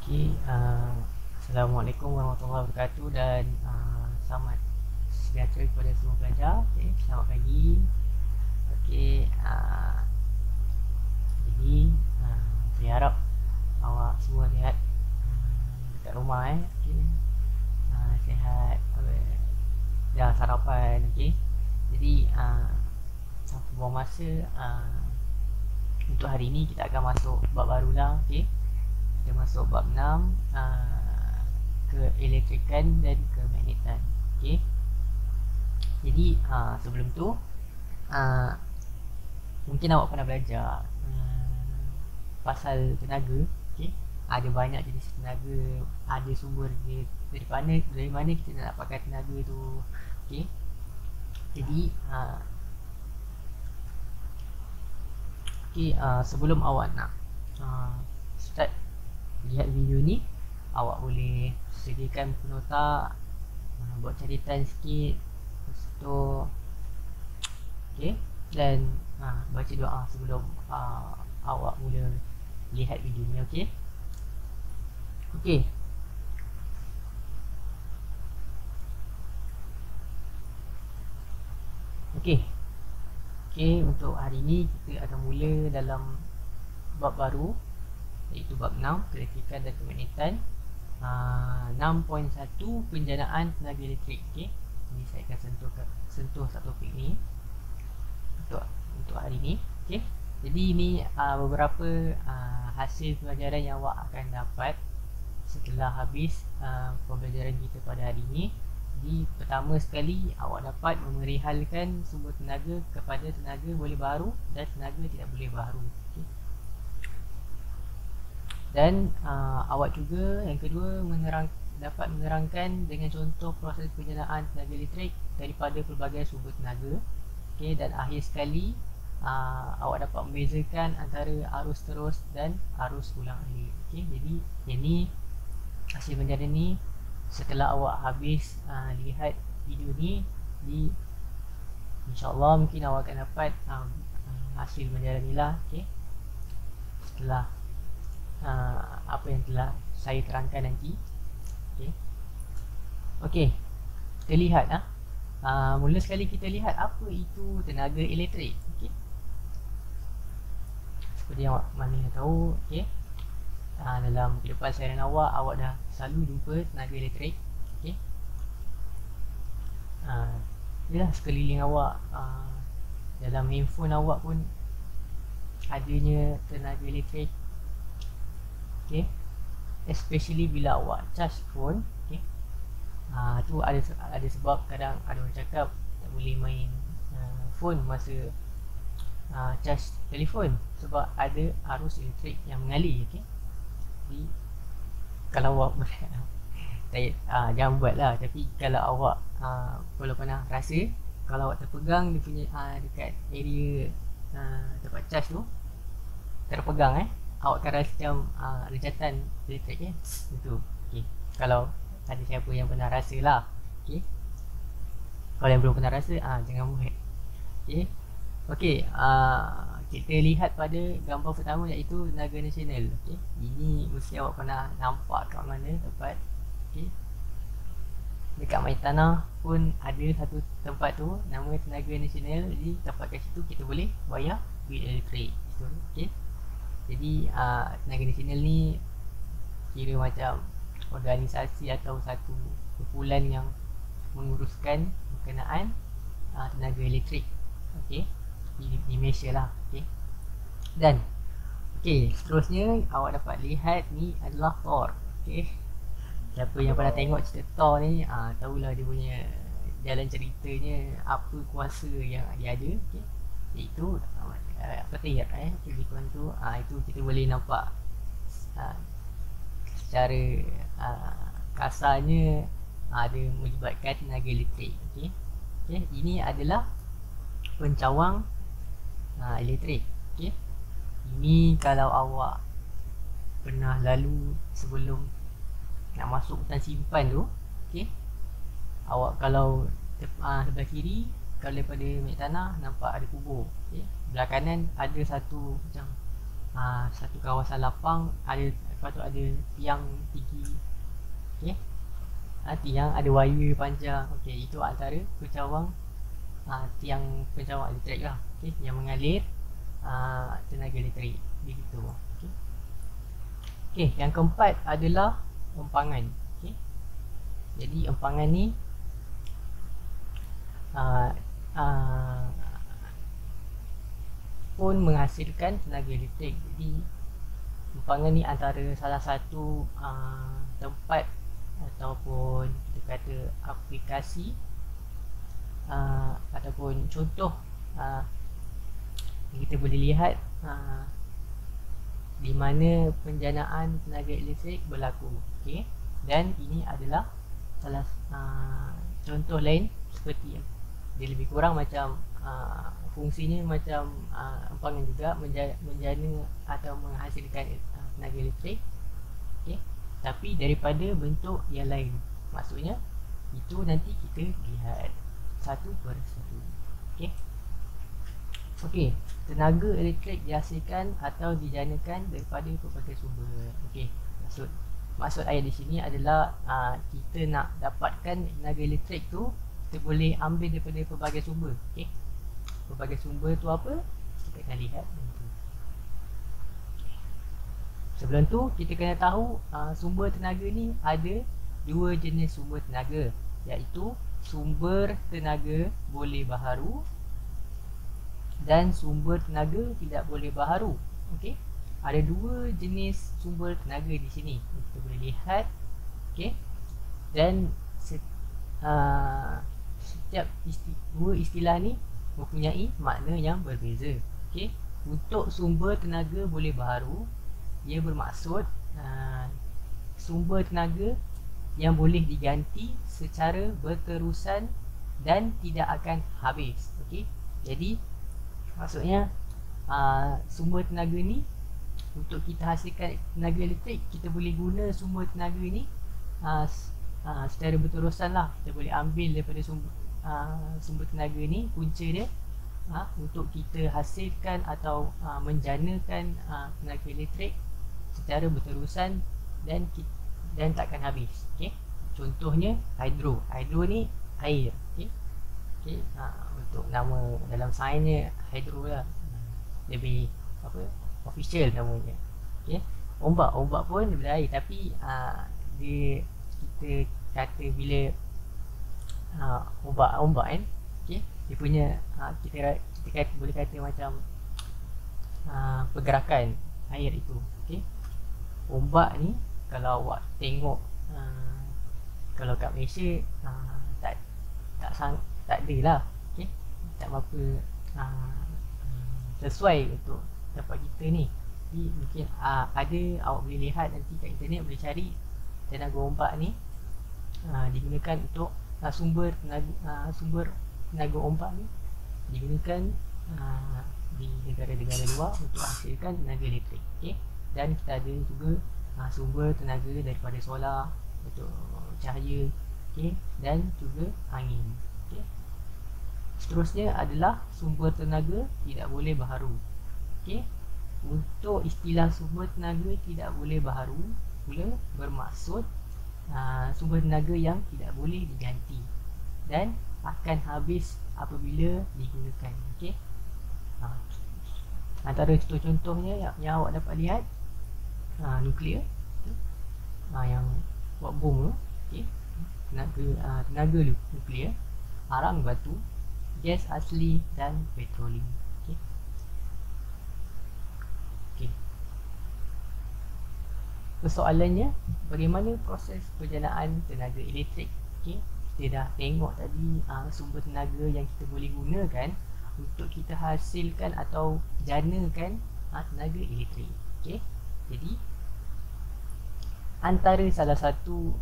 Okey, Assalamualaikum warahmatullahi wabarakatuh dan selamat sejahtera kepada semua pelajar. Okey, selamat pagi. Okey, jadi saya harap awak semua sihat dekat rumah okey. Sihat dah sarapan okey. Jadi tanpa buang masa untuk hari ini kita akan masuk bab baru lah okey. Kita masuk bab 6 keelektrikan dan kemagnetan. Okey. Jadi sebelum tu mungkin awak pernah belajar pasal tenaga. Okey. Ada banyak jenis tenaga, ada sumber dia dari mana kita nak dapatkan tenaga tu. Okey. Jadi sebelum awak nak start lihat video ni, awak boleh sediakan penota, buat catatan sikit, lepas tu okey, dan baca doa sebelum awak mula lihat video ni. Okey. Okey. Okey. Okey, untuk hari ni kita akan mula dalam bab baru, iaitu bab 6 keelektrikan dan kemagnetan. 6.1 penjanaan tenaga elektrik. Okey. Jadi saya akan sentuh satu topik ni untuk hari ni. Okey. Jadi ini beberapa hasil pelajaran yang awak akan dapat setelah habis pembelajaran kita pada hari ini. Jadi pertama sekali awak dapat memerihalkan sumber tenaga kepada tenaga boleh baharu dan tenaga tidak boleh baharu. Okay. Dan awak juga yang kedua dapat menerangkan dengan contoh proses penjanaan tenaga elektrik daripada pelbagai sumber tenaga. Okay. Dan akhir sekali awak dapat membezakan antara arus terus dan arus ulang alik. Okay. Jadi ini hasil pelajaran ni setelah awak habis lihat video ni, InsyaAllah mungkin awak akan dapat hasil pelajaran ni lah. Okay. Setelah apa yang telah saya terangkan nanti. Okay. Okay, kita lihat mula sekali kita lihat apa itu tenaga elektrik. Okay. Seperti yang mana tahu, okay, dalam kehidupan seharian awak dah selalu jumpa tenaga elektrik. Okay. Yalah, sekeliling awak, dalam handphone awak pun adanya tenaga elektrik. Okay. Especially bila awak charge phone. Okay. Tu ada sebab kadang ada orang cakap tak boleh main phone masa charge telefon sebab ada arus elektrik yang mengalir. Okay. Jadi kalau awak jangan buat lah. Tapi kalau awak kalau pernah rasa, kalau awak terpegang dia punya dekat area tempat charge tu terpegang, awak akan rasa macam rejatan elektrik itu. Okay. Kalau ada siapa yang pernah rasa lah. Okay. Kalau yang belum pernah rasa, jangan buat. Okay. Okay, kita lihat pada gambar pertama, iaitu tenaga nasional. Okay. Ini mesti awak pernah nampak kat mana tempat. Okay. Dekat Mai Tanah pun ada satu tempat tu, nama tenaga nasional. Jadi tempat kat situ kita boleh bayar bil elektrik. Okay. Jadi tenaga nasional ni kira macam organisasi atau satu kumpulan yang menguruskan berkenaan tenaga elektrik. Okay. Di Malaysia lah. Okay. Dan seterusnya awak dapat lihat ni adalah Thor. Okay. Siapa yang pernah tengok cerita Thor ni tahulah dia punya jalan ceritanya, apa kuasa yang dia ada. Okay. Iaitu petir. Lebih kurang tu itu kita boleh nampak secara kasarnya ada melibatkan tenaga elektrik. Okay. Okay. Ini adalah pencawang elektrik. Okay. Ini kalau awak pernah lalu sebelum nak masuk hutan simpan tu, okay, awak kalau sebelah kiri, kalau daripada minyak tanah nampak ada kubur. Okay. Belah kanan ada satu macam satu kawasan lapang, lepas tu ada tiang tinggi, okey. Tiang ada wire panjang, okey, itu antara pencawang tiang pencawang elektrik lah, okey, yang mengalir tenaga elektrik begitu. Okey. Okey, yang keempat adalah empangan. Okey. Jadi empangan ni pun menghasilkan tenaga elektrik. Jadi empangan ni antara salah satu tempat ataupun kita kata aplikasi ataupun contoh yang kita boleh lihat di mana penjanaan tenaga elektrik berlaku. Okey. Dan ini adalah salah contoh lain seperti dia lebih kurang macam fungsinya macam empangan juga, menjana atau menghasilkan tenaga elektrik. Okey. Tapi daripada bentuk yang lain. Maksudnya itu nanti kita lihat satu per satu. Okey. Okey, tenaga elektrik dihasilkan atau dijanakan daripada pelbagai sumber. Okey, maksud ayat di sini adalah kita nak dapatkan tenaga elektrik tu, kita boleh ambil daripada pelbagai sumber. Okey. Pelbagai sumber tu apa? Kita akan lihat nanti. Sebelum tu kita kena tahu sumber tenaga ni ada dua jenis sumber tenaga, iaitu sumber tenaga boleh baharu dan sumber tenaga tidak boleh baharu. Okey. Ada dua jenis sumber tenaga di sini. Kita boleh lihat. Okey. Dan setiap dua istilah ni mempunyai makna yang berbeza. Okey. Untuk sumber tenaga boleh baharu, ia bermaksud sumber tenaga yang boleh diganti secara berterusan dan tidak akan habis. Okey. Jadi maksudnya sumber tenaga ni untuk kita hasilkan tenaga elektrik, kita boleh guna sumber tenaga ni secara berterusan lah. Kita boleh ambil daripada sumber tenaga ni punca dia untuk kita hasilkan atau menjanakan tenaga elektrik secara berterusan dan takkan habis. Okay? Contohnya hidro. Hidro ni air. Okay? Okay, untuk nama dalam sainsnya hidro lah, lebih official namanya. Okay. Ombak pun daripada air, tapi kita kata bila ombak kan, okay, dia punya kita boleh kata macam pergerakan air itu. Okay. Ombak ni kalau awak tengok kalau kat Malaysia tak ada lah. Okay. Tak berapa sesuai untuk tempat kita ni. Jadi mungkin ada, awak boleh lihat nanti kat internet, boleh cari tenaga ombak ni digunakan untuk sumber tenaga ombak ni digunakan di negara-negara luar untuk hasilkan tenaga elektrik. Okay. Dan kita ada juga sumber tenaga daripada solar untuk cahaya, okay, dan juga angin. Okay. Seterusnya adalah sumber tenaga tidak boleh baharu. Okey. Untuk istilah sumber tenaga tidak boleh baharu pula bermaksud sumber tenaga yang tidak boleh diganti dan akan habis apabila digunakan. Okey. Antara contoh-contohnya yang awak dapat lihat, nuklear, yang buat bom tu, okey. Tenaga nuklear, arang batu, gas asli dan petroleum. Okey. Okey. Persoalannya, bagaimana proses penjanaan tenaga elektrik? Okey. Kita dah tengok tadi sumber tenaga yang kita boleh gunakan untuk kita hasilkan atau janakan tenaga elektrik. Okey. Jadi antara salah satu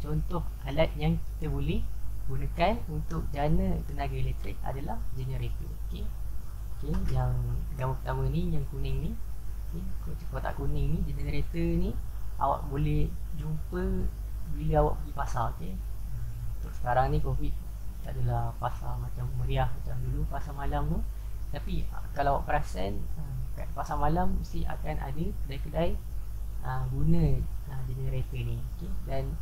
contoh alat yang kita boleh gunakan untuk jana tenaga elektrik adalah generator. Okey. Okey, yang gambar pertama ni, yang kuning ni, okey, kotak kuning ni, generator ni awak boleh jumpa bila awak pergi pasar. Okey. Untuk sekarang ni COVID tak adalah pasar macam meriah macam dulu pasar malam tu. Tapi kalau awak perasan kat pasar malam mesti akan ada kedai-kedai guna generator ni. Okay? Dan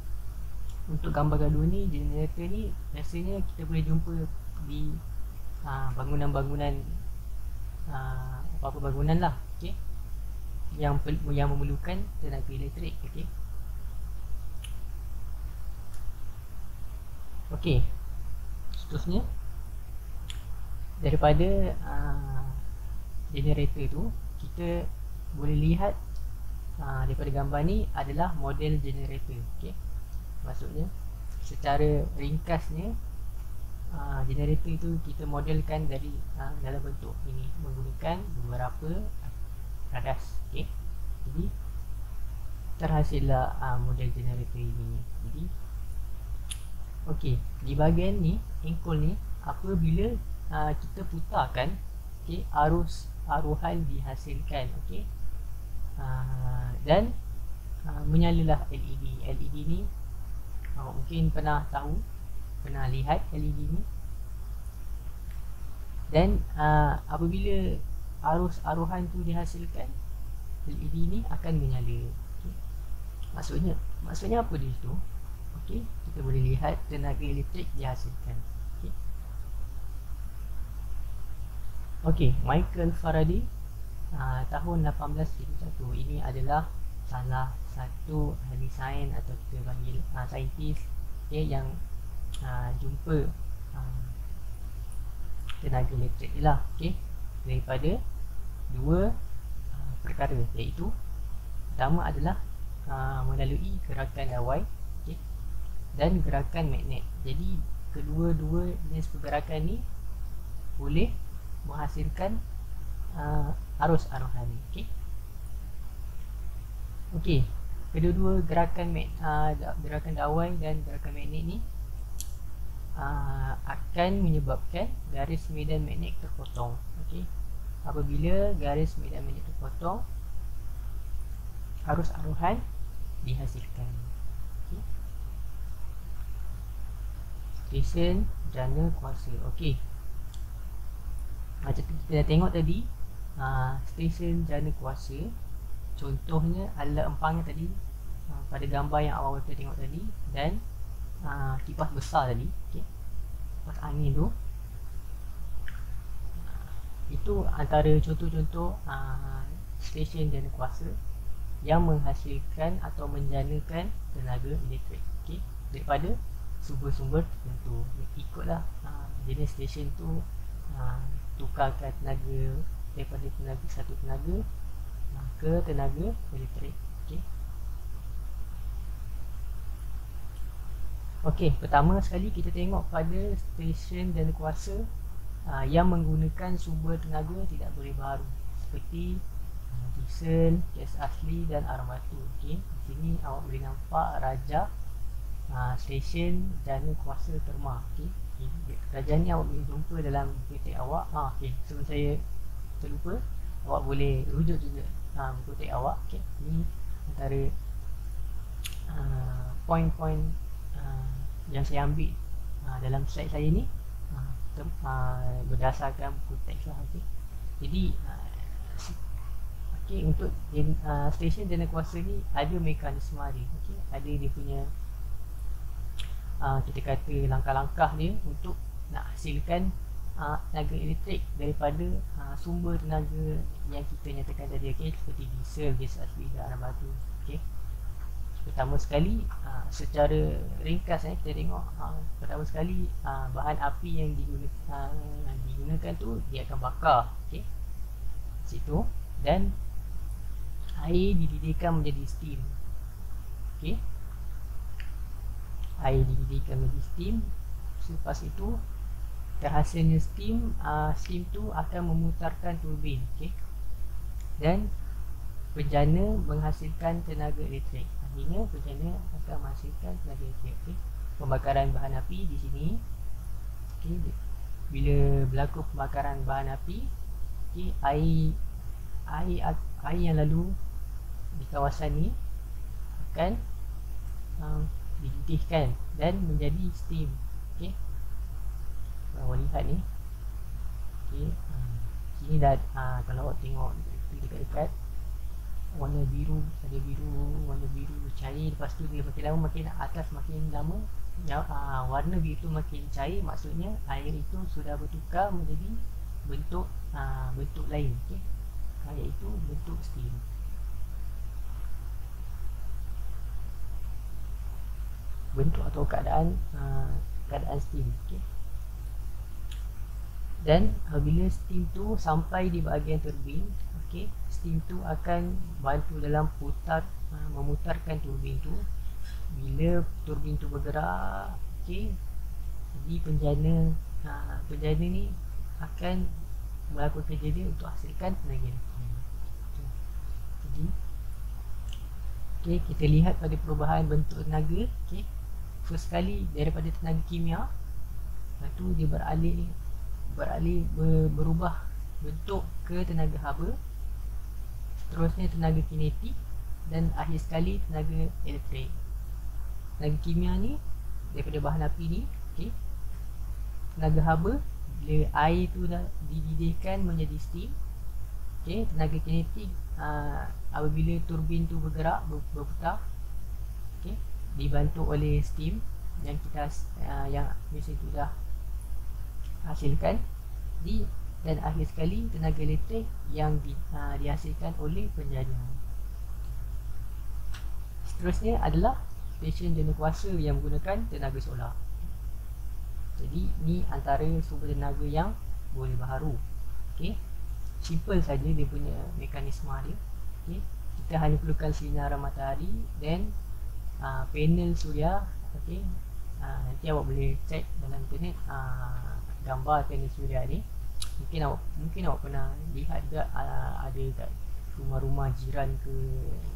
untuk gambar gaduh ni, generator ni biasanya kita boleh jumpa di bangunan-bangunan, apa-apa bangunan lah, okay? yang memerlukan tenaga elektrik. Okay? Okey, seterusnya daripada generator tu kita boleh lihat daripada gambar ni adalah model generator. Okey, maksudnya secara ringkasnya generator itu kita modelkan dari dalam bentuk ini menggunakan beberapa radas. Okey, jadi terhasillah model generator ini. Jadi okey, di bahagian ni engkol ni apabila kita putarkan, okey, aruhan dihasilkan, okey, dan menyalalah LED. LED ni mungkin pernah lihat LED ni. Dan apabila aruhan tu dihasilkan, LED ni akan menyala. Okay. Maksudnya apa di situ? Okey, kita boleh lihat tenaga elektrik dihasilkan. Okey. Okey, Michael Faraday tahun 1871. Ini adalah salah satu ahli sains atau kita panggil saintis, okay, yang jumpa tenaga elektrik ni lah, okay, daripada dua perkara, iaitu pertama adalah melalui gerakan dawai, okay, dan gerakan magnet. Jadi kedua-dua jenis pergerakan ni boleh menghasilkan arus aruhan. Okey. Okey. Kedua-dua gerakan dawai dan gerakan magnet ni akan menyebabkan garis medan magnet terpotong. Okey. Apabila garis medan magnet terpotong, arus aruhan dihasilkan. Okey. Stesen jana kuasa. Okey. Macam kita dah tengok tadi, stesen jana kuasa, contohnya adalah empangnya tadi pada gambar yang awal kita tengok tadi, dan kipas besar tadi, okay, kipas angin tu, itu antara contoh-contoh stesen jana kuasa yang menghasilkan atau menjanakan tenaga elektrik, okay, daripada sumber-sumber tertentu. Ikutlah jenis stesen tu tukarkan tenaga daripada satu tenaga ke tenaga elektrik. Okey. Okey, pertama sekali kita tengok pada stesen jana kuasa yang menggunakan sumber tenaga tidak berbaharu seperti diesel, gas asli dan arang batu. Okey, di sini awak boleh nampak raja stesen jana kuasa terma. Okey. Kerajaan ni awak boleh jumpa dalam buku awak. Okey, sebelum saya terlupa, awak boleh rujuk juga buku awak. Okey, ni antara poin-poin yang saya ambil dalam slide saya ni, berdasarkan buku teks lah. Okey, jadi okey, untuk stesen jana kuasa ni ada mekanisme dia. Okey, ada dia punya kita kata langkah-langkah dia untuk nak hasilkan tenaga elektrik daripada sumber tenaga yang kita nyatakan tadi. Okay, seperti diesel, gas asli dan arang batu. Okay. Pertama sekali, secara ringkas kita tengok, pertama sekali bahan api yang digunakan tu dia akan bakar, okay, situ, dan air dididihkan menjadi steam. Okay, air dididihkan menjadi steam. Selepas itu terhasilnya steam, steam tu akan memutarkan turbin, okay, dan penjana menghasilkan tenaga elektrik. Akhirnya penjana akan menghasilkan tenaga elektrik. Okay. Pembakaran bahan api di sini, okay, bila berlaku pembakaran bahan api, okay, air yang lalu di kawasan ni akan dididihkan dan menjadi steam. Okay, awak lihat ni, okay, Sini dah kalau awak tengok dekat-dekat, warna biru, ada biru, warna biru cair, lepas tu dia makin lama makin atas, makin lama ya, warna biru tu makin cair, maksudnya air itu sudah bertukar menjadi bentuk bentuk lain, okey, iaitu bentuk steam. Bentuk atau keadaan steam, okey. Dan bila steam tu sampai di bahagian turbin, okey, steam tu akan bantu dalam memutarkan turbin tu. Bila turbin tu bergerak, okey, jadi penjana ni akan melakukan kerja dia untuk hasilkan tenaga elektrik. Jadi okey, kita lihat pada perubahan bentuk tenaga. Okey, first kali daripada tenaga kimia, lepas tu dia berubah bentuk ke tenaga haba, seterusnya tenaga kinetik, dan akhir sekali tenaga elektrik. Tenaga kimia ni daripada bahan api ni, okey. Tenaga haba bila air tu dah dididihkan menjadi steam. Okey, tenaga kinetik apabila turbin tu bergerak, berputar, okey, dibantu oleh steam yang kita yang mesin tu dah hasilkan. Dan akhir sekali tenaga elektrik yang dihasilkan oleh penjana. Seterusnya adalah stesen jana kuasa yang menggunakan tenaga solar. Jadi ni antara sumber tenaga yang boleh baharu. Okey, simple saja dia punya mekanisme dia. Okey, kita hanya perlukan sinaran matahari dan panel suria. Okey, nanti awak boleh cek dalam internet gambar panel suria ni. Mungkin awak pernah lihat juga, ada kat rumah-rumah jiran ke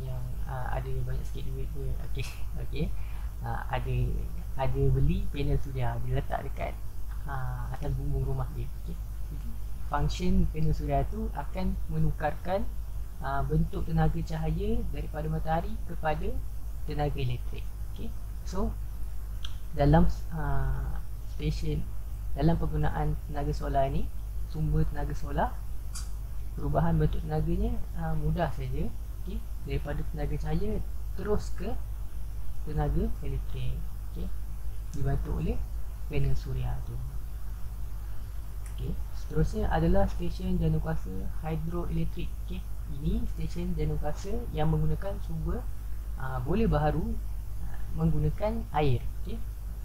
yang ada banyak sikit duit ke. Okey, ada beli panel suria, dia letak dekat atas bumbung rumah dia. Okay. Jadi function panel suria tu akan menukarkan bentuk tenaga cahaya daripada matahari kepada tenaga elektrik. Okay. So dalam dalam penggunaan tenaga solar ni, sumber tenaga solar, perubahan bentuk tenaganya mudah saja. Okay. Daripada tenaga cahaya terus ke tenaga elektrik. Okay. Dibantu oleh panel suria tu. Okay. Seterusnya adalah stesen jana kuasa hidroelektrik. Okay. Ini stesen jana kuasa yang menggunakan sumber boleh baharu menggunakan air. Okay.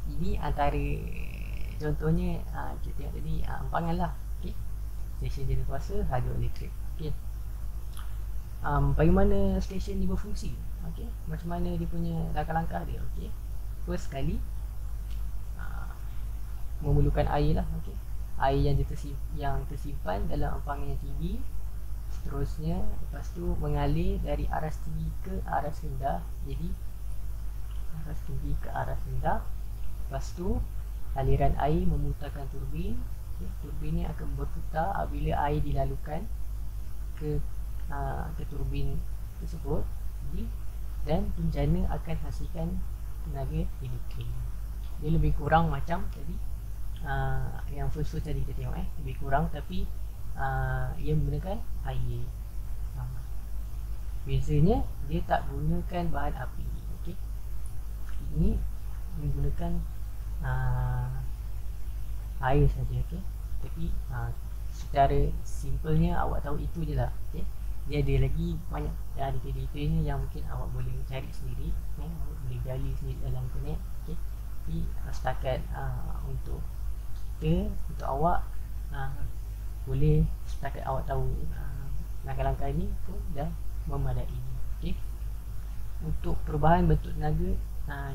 Ini antara contohnya kita tengok tadi empangan lah. Okay. Stesen jana kuasa hidroelektrik. Okay. Bagaimana stesen ni berfungsi? Okay. Macam mana dia punya langkah-langkah dia? Okay. First kali memerlukan air lah. Okay. Air yang tersimpan dalam empangan yang tinggi. Seterusnya lepas tu mengalir dari aras tinggi ke aras rendah. Jadi aras tinggi ke aras rendah. Lepas tu aliran air memutarkan turbin. Okay. Turbin ni akan berputar apabila air dilalukan ke turbin tersebut. Jadi, dan penjana akan hasilkan tenaga elektrik. Dia lebih kurang macam tadi, yang first tadi kita tengok, lebih kurang, tapi ia menggunakan air. Bezanya dia tak gunakan bahan api. Okay. Ini menggunakan air saja. Okay. Tapi secara simpelnya awak tahu itu je lah. Okay. Dia ada lagi banyak detail-detailnya yang mungkin awak boleh cari sendiri, awak boleh gali sendiri dalam internet. Okay. Tapi setakat untuk awak, boleh setakat awak tahu langkah-langkah ini pun dah memadai. Okay. Untuk perubahan bentuk tenaga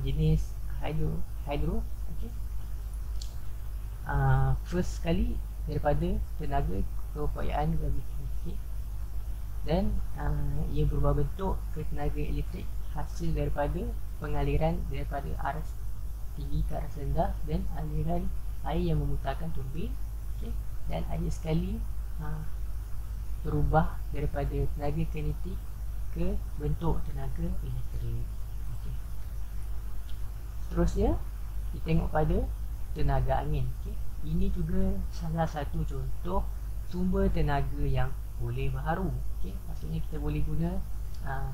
jenis hidro, okay. First sekali daripada tenaga keupayaan graviti. Okay. Dan ia berubah bentuk ke tenaga elektrik hasil daripada pengaliran daripada aras tinggi ke aras rendah dan aliran air yang memutarkan turbin. Okay. Dan akhir sekali berubah daripada tenaga kinetik ke bentuk tenaga elektrik. Okay. Seterusnya kita tengok pada tenaga angin. Okay. Ini juga salah satu contoh sumber tenaga yang boleh baharu. Okay? Maksudnya kita boleh guna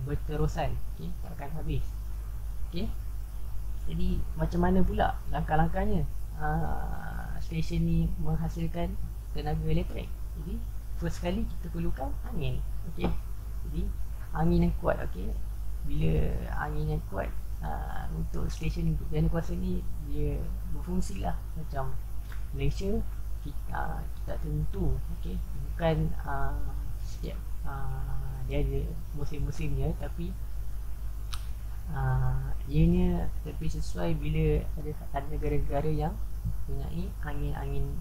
berterusan, okay? Takkan habis. Okay? Jadi macam mana pula langkah-langkahnya stesen ni menghasilkan tenaga elektrik? Jadi first kali kita perlukan angin. Okay? Jadi angin yang kuat. Okay? Bila angin yang kuat, untuk stesen jana kuasa ni dia berfungsi lah macam Malaysia. Kita tak tentu, okay? Bukan setiap dia ada musim-musimnya, tapi ianya lebih sesuai bila ada negara-negara yang mempunyai angin-angin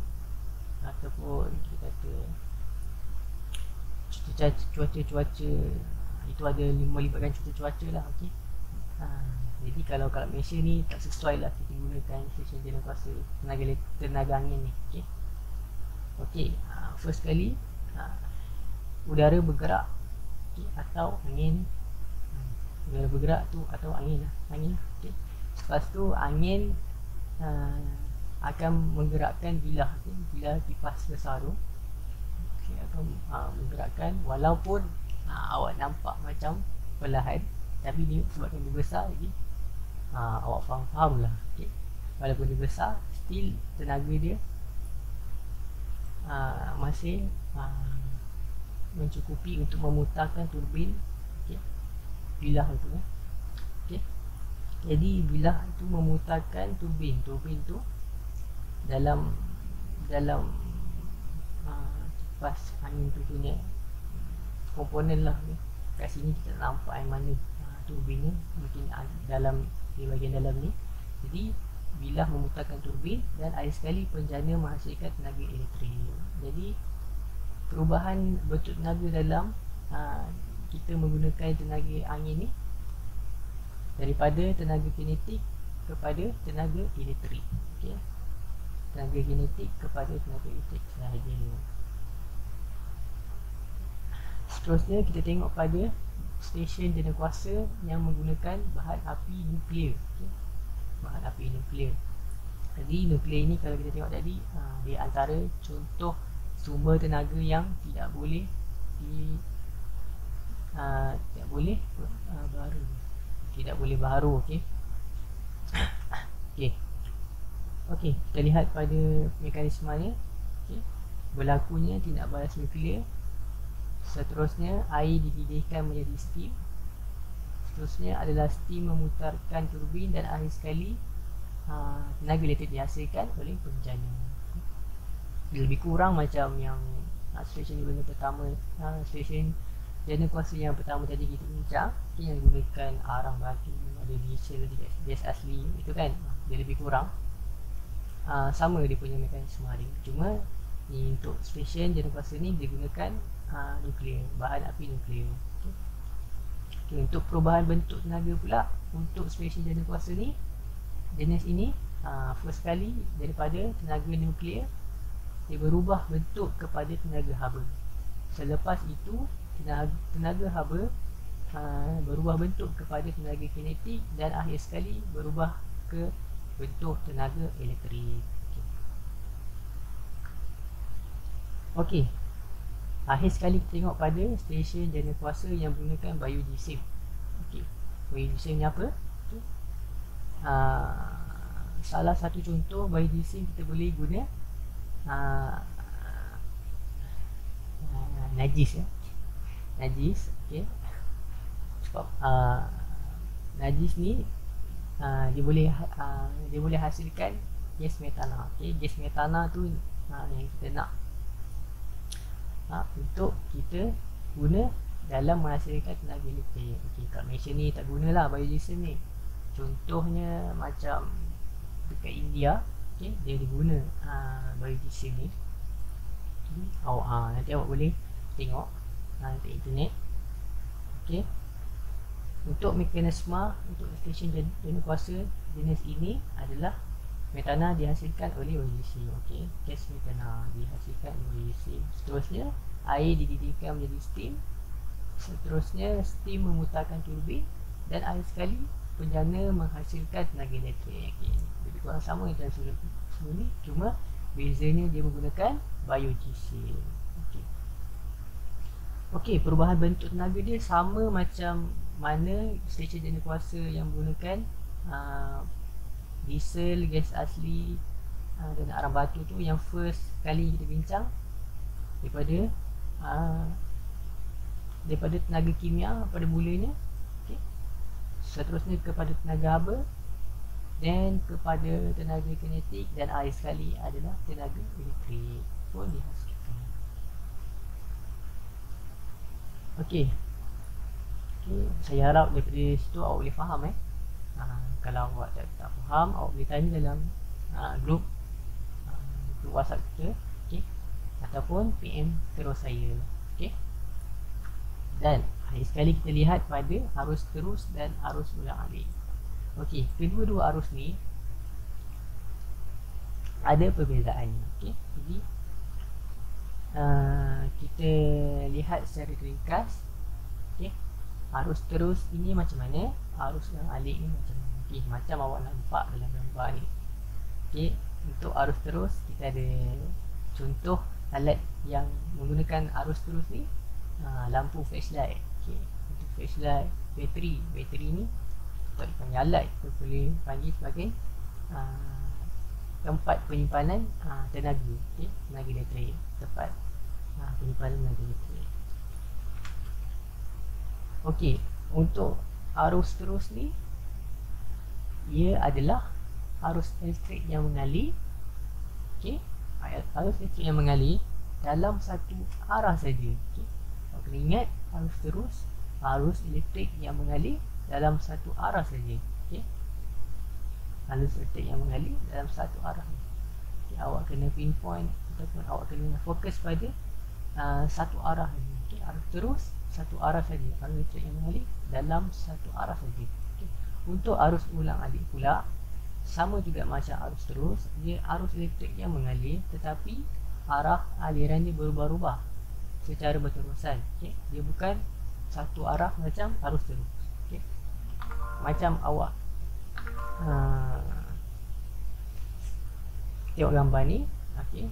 ataupun kita kata cuaca itu ada melibatkan cuaca lah. Okay? Jadi kalau Malaysia ni tak sesuai lah kita gunakan stesen jana kuasa tenaga angin ni. Okay? Okay, first kali udara bergerak, okay, atau angin. Udara bergerak tu atau angin lah. Okay. Lepas tu angin akan menggerakkan bilah, okay. Bilah kipas besar tu, okay, akan menggerakkan walaupun awak nampak macam perlahan, tapi dia sebabkan dia besar, jadi awak faham lah. Okay. Walaupun dia besar, still tenaga dia masih mencukupi untuk memutarkan turbin, okay, bilah itu. Okay. Jadi bilah itu memutarkan turbin tu dalam kipas angin tu punya komponen lah. Okay. Kat sini kita nampak yang mana turbinnya, mungkin dalam di bahagian dalam ni. Jadi bilah memutarkan turbin dan akhir sekali penjana menghasilkan tenaga elektrik. Jadi perubahan bentuk tenaga dalam kita menggunakan tenaga angin ni daripada tenaga kinetik kepada tenaga elektrik. Okay. Tenaga kinetik kepada tenaga elektrik sahaja. Seterusnya kita tengok pada stesen jana kuasa yang menggunakan bahan api nuklear. Okay. Bahan api nuklear. Jadi nuklear ini kalau kita tengok tadi, dia antara contoh sumber tenaga yang tidak boleh baharu. Tidak boleh baharu. Okey. Okey, kita lihat pada mekanismenya. Okey. Berlakunya tindak balas nuklear. Seterusnya air dididihkan menjadi steam. Seterusnya adalah steam memutarkan turbin dan akhir sekali tenaga elektrik dihasilkan oleh penjana. Lebih kurang macam yang stesen jana pertama, stesen jana kuasa yang pertama tadi kita bincang, yang gunakan arang batu, ada diesel, gas asli, itu kan dia lebih kurang sama dia punya mekanisme hari. Cuma ni untuk stesen jana kuasa ni dia gunakan nuklear, bahan api nuklear. Okay, untuk perubahan bentuk tenaga pula untuk stesen jana kuasa ni, jenis ini first kali daripada tenaga nuklear dia berubah bentuk kepada tenaga haba. Selepas itu tenaga haba berubah bentuk kepada tenaga kinetik dan akhir sekali berubah ke bentuk tenaga elektrik. Okey. Akhir sekali kita tengok pada stesen jana kuasa yang menggunakan biodiesel. Okey. Biodiesel ni apa? Okay. Salah satu contoh biodiesel kita boleh guna najis, ya. Najis, okey. Sebab najis ni dia boleh hasilkan gas metana. Okey, gas metana tu yang kita nak untuk kita guna dalam menghasilkan tenaga elektrik. Okey, kat Malaysia ni tak gunalah biodiesel ni. Contohnya macam dekat India, okey, dia diguna biodiesel ni. Nanti awak boleh tengok di internet. Okey. Untuk mekanisme untuk stesen jana kuasa jenis ini adalah metana dihasilkan oleh biodiesel. Okey, gas metana dihasilkan oleh biodiesel. Seterusnya air dididihkan menjadi steam. Seterusnya steam memutarkan turbin dan akhir sekali penjana menghasilkan tenaga elektrik. Okey, lebih kurang sama macam sebelum ni, cuma bezanya dia menggunakan biodiesel. Okey. Okey, perubahan bentuk tenaga dia sama macam mana stesen jana kuasa yang menggunakan uh, diesel, gas asli dan arang batu tu yang first kali kita bincang daripada uh, daripada tenaga kimia pada mulanya. Okay. Seterusnya kepada tenaga haba, dan kepada tenaga kinetik, dan akhir sekali adalah tenaga elektrik pun dihasilkan. Okey. Okay, saya harap daripada situ awak boleh faham kalau awak tak faham, awak boleh tanya dalam grup WhatsApp kita, okay? Ataupun PM terus saya, okay? Dan hari sekali kita lihat pada arus terus dan arus ulang-alik. Okey, kedua-dua arus ni ada perbezaannya, okay? Jadi kita lihat secara ringkas, okay? Arus terus ini macam mana, arus ulang-alik ni macam mana. Okay, macam awak nampak dalam gambar ni. Okay, untuk arus terus kita ada contoh alat yang menggunakan arus terus ni, lampu flashlight. Okay, untuk flashlight, bateri ni kita panggil alat, kita boleh panggil sebagai tempat penyimpanan tenaga, okay? Tenaga elektrik, tempat penyimpanan tenaga elektrik. Okey, untuk arus terus ni, ia adalah arus elektrik yang mengalir, okey, arus elektrik yang mengalir dalam satu arah saja. Okey, awak kena ingat, arus terus, arus elektrik yang mengalir dalam satu arah saja. Okey, arus elektrik yang mengalir dalam satu arah. Okay, awak kena pinpoint ataupun awak kena fokus pada satu arah saja. Okay, arus terus satu arah saja, arus elektrik yang mengalir dalam satu arah saja. Okay. Untuk arus ulang-alik pula sama juga macam arus terus, dia arus elektrik yang mengalir tetapi arah alirannya berubah-ubah secara berterusan. Okay. Dia bukan satu arah macam arus terus. Okay. Macam awak tengok gambar ni, okay.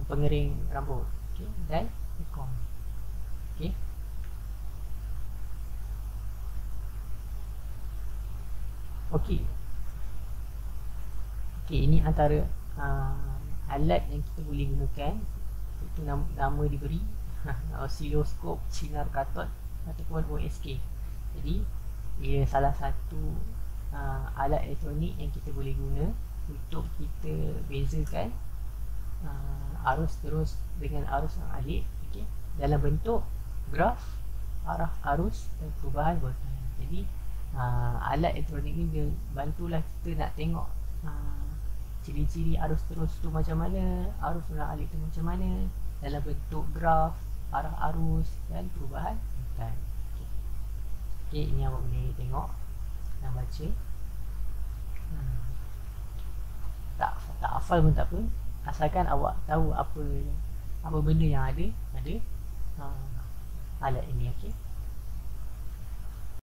Pengering rambut, okay. Dan ekor, okay. Okey. Okey, ini antara alat yang kita boleh gunakan. Itu nama diberi osiloskop sinar katod ataupun OSK. Jadi ia salah satu alat elektronik yang kita boleh guna untuk kita bezakan arus terus dengan arus alik, okay, dalam bentuk graf arah arus dan perubahan voltase. Jadi alat elektronik ni dia bantulah kita nak tengok ciri-ciri arus terus tu macam mana, arus ulang-alik tu macam mana dalam bentuk graf arah arus dan perubahan voltase. Okay, ini awak boleh tengok dan baca. Tak hafal pun tak apa, asalkan awak tahu apa benda yang ada alat ini, okey.